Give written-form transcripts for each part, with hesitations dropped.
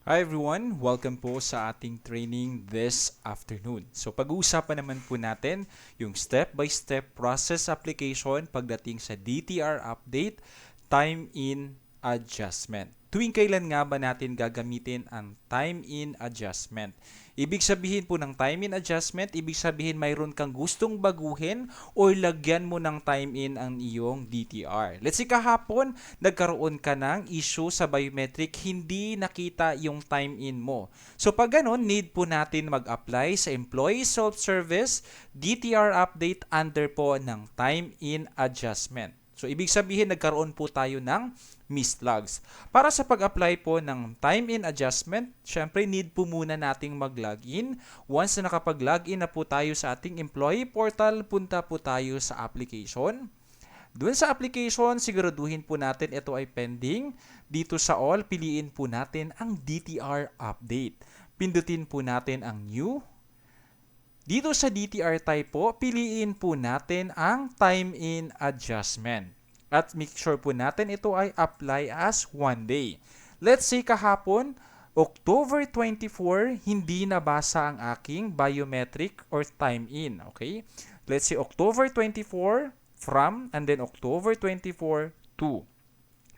Hi everyone! Welcome po sa ating training this afternoon. So pag-uusapan naman po natin yung step-by-step process application pagdating sa DTR update, time-in adjustment. Tuwing kailan nga ba natin gagamitin ang time-in adjustment? Ibig sabihin po ng time-in adjustment, ibig sabihin mayroon kang gustong baguhin o lagyan mo ng time-in ang iyong DTR. Let's say kahapon, nagkaroon ka ng issue sa biometric, hindi nakita yung time-in mo. So pag ganun, need po natin mag-apply sa Employee Self-Service DTR update under po ng time-in adjustment. So, ibig sabihin, nagkaroon po tayo ng missed logs. Para sa pag-apply po ng time-in adjustment, syempre need po muna nating mag-login. Once na nakapag-login na po tayo sa ating employee portal, punta po tayo sa application. Doon sa application, siguraduhin po natin ito ay pending. Dito sa all, piliin po natin ang DTR update. Pindutin po natin ang new. Dito sa DTR type po, piliin po natin ang time-in adjustment. At make sure po natin ito ay apply as 1 day. Let's say kahapon, October 24, hindi nabasa ang aking biometric or time-in. Okay? Let's say October 24 from and then October 24 to.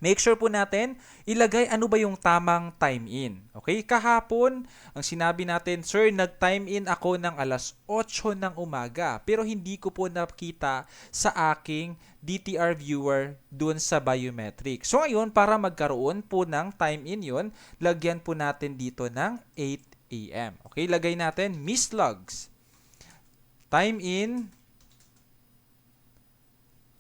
Make sure po natin, ilagay ano ba yung tamang time in. Okay? Kahapon, ang sinabi natin, Sir, nag-time in ako ng alas 8 ng umaga. Pero hindi ko po nakita sa aking DTR viewer dun sa biometric. So ngayon, para magkaroon po ng time in yon, lagyan po natin dito ng 8 a.m. Okay? Lagay natin, missed logs. Time in,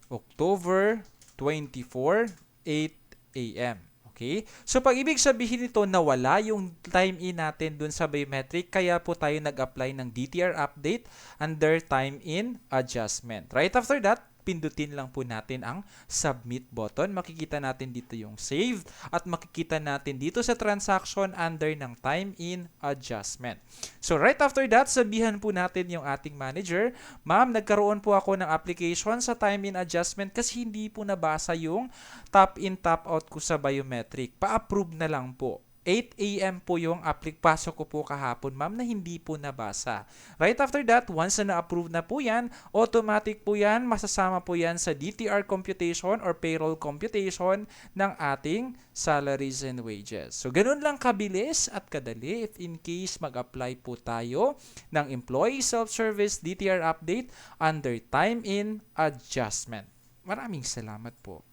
October 24, 8 a.m. Okay? So, pag ibig sabihin nito, nawala yung time-in natin dun sa biometric, kaya po tayo nag-apply ng DTR update under time-in adjustment. Right after that, pindutin lang po natin ang submit button. Makikita natin dito yung save at makikita natin dito sa transaction under ng time-in adjustment. So, right after that, sabihan po natin yung ating manager, Ma'am, nagkaroon po ako ng application sa time-in adjustment kasi hindi po nabasa yung top-in, top-out ko sa biometric. Pa-approve na lang po. 8 a.m. po yung pasok ko po kahapon, ma'am, na hindi po nabasa. Right after that, once na na-approve na po yan, automatic po yan, masasama po yan sa DTR computation or payroll computation ng ating salaries and wages. So, ganun lang kabilis at kadali if in case mag-apply po tayo ng Employee Self-Service DTR Update under Time-in Adjustment. Maraming salamat po.